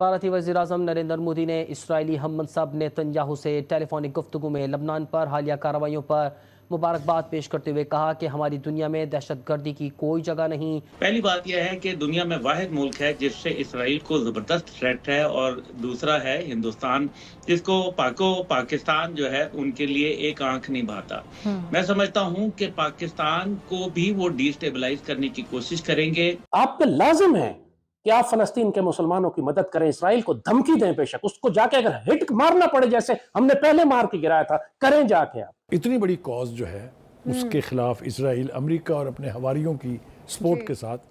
بھارتی وزیراعظم نریندر مودی نے اسرائیلی ہم منصب نیتن یاہو سے ٹیلی فونک گفتگو میں لبنان پر حالیہ کارروائیوں پر مبارکباد پیش کرتے ہوئے کہا کہ ہماری دنیا میں دہشت گردی کی کوئی جگہ نہیں۔ پہلی بات یہ ہے کہ دنیا میں واحد ملک ہے جس سے اسرائیل کو زبردست تھریٹ ہے، اور دوسرا ہے ہندوستان، جس کو پاکستان جو ہے ان کے لیے ایک آنکھ نہیں بھاتا۔ میں سمجھتا ہوں کہ پاکستان کو بھی وہ ڈی اسٹیبلائز کرنے کی کوشش کریں گے۔ آپ پہ لازم ہے کہ آپ فلسطین کے مسلمانوں کی مدد کریں، اسرائیل کو دھمکی دیں، بے شک اس کو جا کے اگر ہٹ مارنا پڑے جیسے ہم نے پہلے مار کے گرایا تھا، کریں جا کے۔ آپ اتنی بڑی کاز جو ہے اس کے خلاف اسرائیل امریکہ اور اپنے حواریوں کی سپورٹ کے ساتھ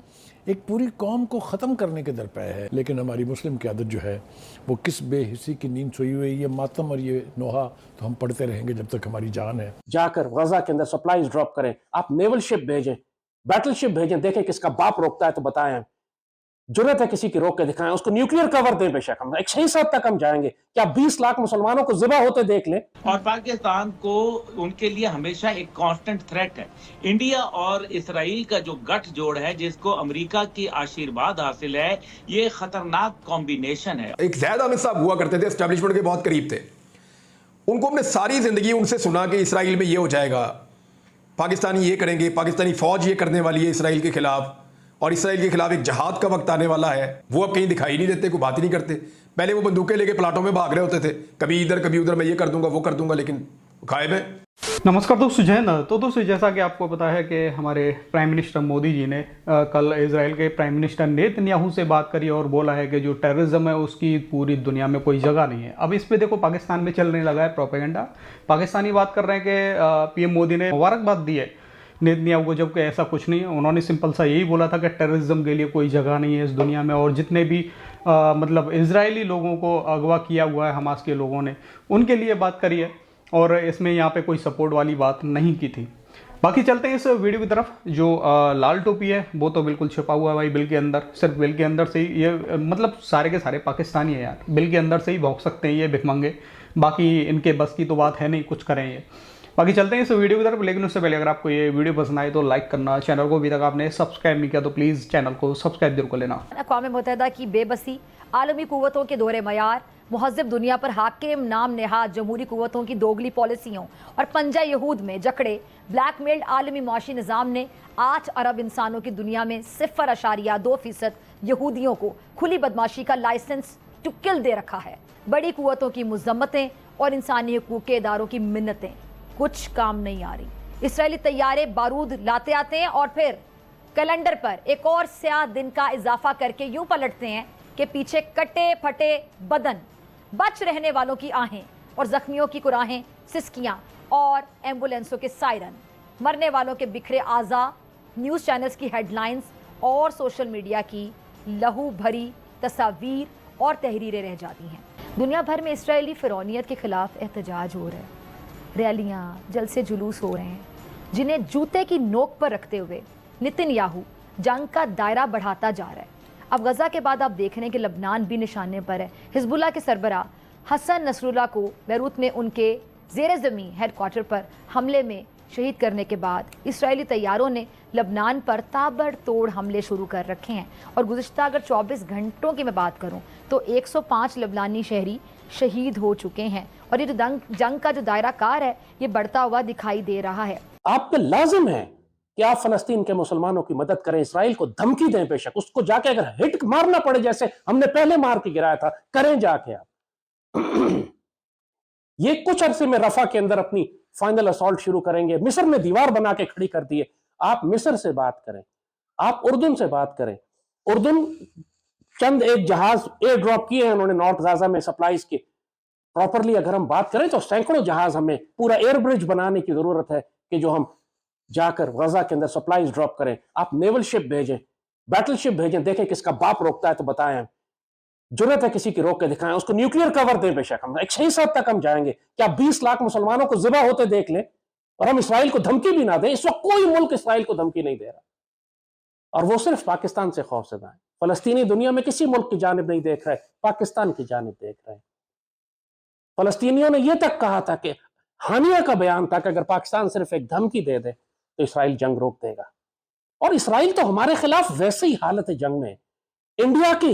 ایک پوری قوم کو ختم کرنے کے درپے ہے، لیکن ہماری مسلم قیادت جو ہے وہ کس بے حسی کی نیند سوئی ہوئی، یہ ماتم اور یہ نوحہ تو ہم پڑھتے رہیں گے جب تک ہماری جان ہے۔ جا کر غزہ کے اندر سپلائیز ڈراپ کریں، آپ نیول شپ بھیجیں، بیٹل شپ بھیجیں، دیکھیں کس کا باپ روکتا ہے تو بتائیں، جرت ہے کسی کی روک کے دکھائیں، اس کو نیوکلیئر کور دیں، بے شک ہم ایک صحیح حد تک ہم جائیں گے۔ کیا 20 لاکھ مسلمانوں کو ذبح ہوتے دیکھ لیں؟ اور پاکستان کو ان کے لیے ہمیشہ ایک کانسٹنٹ تھریٹ ہے۔ انڈیا اور اسرائیل کا جو گٹھ جوڑ ہے، جس کو امریکہ کی آشیرواد حاصل ہے، یہ خطرناک کمبینیشن ہے۔ ایک زید حامد صاحب ہوا کرتے تھے، اسٹیبلشمنٹ کے بہت قریب تھے، ان کو ہم نے ساری زندگی ان سے سنا کہ اسرائیل میں یہ ہو جائے گا، پاکستانی یہ کریں گے، پاکستانی فوج یہ کرنے والی ہے اسرائیل کے خلاف، اور اسرائیل کے خلاف ایک جہاد کا وقت آنے والا ہے۔ وہ اب کہیں دکھائی نہیں دیتے، کوئی بات ہی نہیں کرتے۔ پہلے وہ بندوقیں لے کے پلاٹوں میں بھاگ رہے ہوتے تھے، کبھی ادھر کبھی ادھر، میں یہ کر دوں گا وہ کر دوں گا، لیکن غائب ہے۔ نمسکار دوستو، جے ہند۔ تو دوستو، جیسا کہ آپ کو پتا ہے کہ ہمارے پرائم منسٹر مودی جی نے کل اسرائیل کے پرائم منسٹر نیتن یاہو سے بات کری اور بولا ہے کہ جو ٹیررزم ہے اس کی پوری دنیا میں کوئی جگہ نہیں ہے۔ اب اس پہ دیکھو پاکستان میں چلنے لگا ہے پروپیگنڈا، پاکستانی بات کر رہے ہیں کہ پی ایم مودی نے مبارکباد دی ہے نیتن یاہو کو، جبکہ ایسا کچھ نہیں ہے۔ انہوں نے سمپل سا یہی بولا تھا کہ ٹیررزم کے لیے کوئی جگہ نہیں ہے اس دنیا میں، اور جتنے بھی مطلب اسرائیلی لوگوں کو اغوا کیا ہوا ہے حماس کے لوگوں نے، ان کے لیے بات کری ہے، اور اس میں یہاں پہ کوئی سپورٹ والی بات نہیں کی تھی۔ باقی چلتے ہیں اس ویڈیو کی طرف۔ جو لال ٹوپی ہے وہ تو بالکل چھپا ہوا ہے بھائی بل کے اندر، صرف بل کے اندر سے ہی یہ مطلب سارے کے سارے پاکستانی ہیں یار، بل کے اندر سے ہی بھونک سکتے ہیں یہ بھکمنگے، باقی ان کے بس کی تو بات ہے نہیں کچھ کریں یہ۔ باقی چلتے ہیں اس ویڈیو کی طرف، لیکن اس سے پہلے اگر آپ کو یہ ویڈیو پسند آئے تو لائک کرنا، چینل کو ابھی تک آپ نے سبسکرائب نہیں کیا تو پلیز چینل کو سبسکرائب ضرور کر لینا۔ اقوام متحدہ کی بے بسی، عالمی قوتوں کے دور معیار، مہذب دنیا پر حاکم نام نہاد جمہوری قوتوں کی دوگلی پالیسیوں اور پنجہ یہود میں جکڑے بلیک میلڈ عالمی معاشی نظام نے 8 ارب انسانوں کی دنیا میں 0.2% یہودیوں کو کھلی بدماشی کا لائسنس ٹو کل دے رکھا ہے۔ بڑی قوتوں کی مذمتیں اور انسانی حقوق کے اداروں کی منتیں کچھ کام نہیں آ رہی۔ اسرائیلی طیارے بارود لاتے آتے ہیں اور پھر کیلنڈر پر ایک اور سیاہ دن کا اضافہ کر کے یوں پلٹتے ہیں کہ پیچھے کٹے پھٹے بدن، بچ رہنے والوں کی آہیں اور زخمیوں کی کراہیں، سسکیاں اور ایمبولینسوں کے سائرن، مرنے والوں کے بکھرے اعضاء، نیوز چینلز کی ہیڈ لائنز اور سوشل میڈیا کی لہو بھری تصاویر اور تحریریں رہ جاتی ہیں۔ دنیا بھر میں اسرائیلی فرعونیت کے خلاف احتجاج ہو رہا ہے، ریلیاں، جلسے جلوس ہو رہے ہیں، جنہیں جوتے کی نوک پر رکھتے ہوئے نیتن یاہو جنگ کا دائرہ بڑھاتا جا رہا ہے۔ اب غزہ کے بعد آپ دیکھ رہے ہیں کہ لبنان بھی نشانے پر ہے۔ حزب اللہ کے سربراہ حسن نصر اللہ کو بیروت میں ان کے زیر زمین ہیڈ کوارٹر پر حملے میں شہید کرنے کے بعد اسرائیلی طیاروں نے لبنان پر تابڑ توڑ حملے شروع کر رکھے ہیں، اور گزشتہ اگر 24 گھنٹوں کی میں بات کروں تو 105 لبنانی شہری شہید ہو چکے ہیں، اور یہ جو جنگ کا جو دائرہ کار ہے یہ بڑھتا ہوا دکھائی دے رہا ہے۔ آپ پہ لازم ہے کہ آپ فلسطین کے مسلمانوں کی مدد کریں، اسرائیل کو دھمکی دیں، بے شک اس کو جا کے اگر ہٹ مارنا پڑے جیسے ہم نے پہلے مار کے گرایا تھا، کریں جا کے۔ آپ یہ کچھ عرصے میں رفح کے اندر اپنی فائنل اسالٹ شروع کریں گے۔ مصر نے دیوار بنا کے کھڑی کر دی ہے، آپ مصر سے بات کریں، آپ اردن سے بات کریں۔ اردن چند ایک جہاز ایئر ڈراپ کیے ہیں انہوں نے نارتھ غزہ میں سپلائیز کے، پراپرلی اگر ہم بات کریں تو سینکڑوں جہاز، ہمیں پورا ایئر برج بنانے کی ضرورت ہے کہ جو ہم جا کر غزہ کے اندر سپلائیز ڈراپ کریں۔ آپ نیول شپ بھیجیں، بیٹل شپ بھیجیں، دیکھیں کس کا باپ روکتا ہے تو بتائیں، جرت ہے کسی کی روک کے دکھائیں، اس کو نیوکلیئر کور دیں، بے شک ہم ایک صحیح حد تک ہم جائیں گے۔ کیا 20 لاکھ مسلمانوں کو ذبح ہوتے دیکھ لیں اور ہم اسرائیل کو دھمکی بھی نہ دیں؟ اس وقت کوئی ملک اسرائیل کو دھمکی نہیں دے رہا، اور وہ صرف پاکستان سے خوف زدہ ہے۔ فلسطینی دنیا میں کسی ملک کی جانب نہیں دیکھ رہے، پاکستان کی جانب دیکھ رہے ہیں۔ فلسطینیوں نے یہ تک کہا تھا کہ ہانیہ کا بیان تھا کہ اگر پاکستان صرف ایک دھمکی دے دے تو اسرائیل جنگ روک دے گا، اور اسرائیل تو ہمارے خلاف ویسے ہی حالت جنگ میں ہے۔ انڈیا کی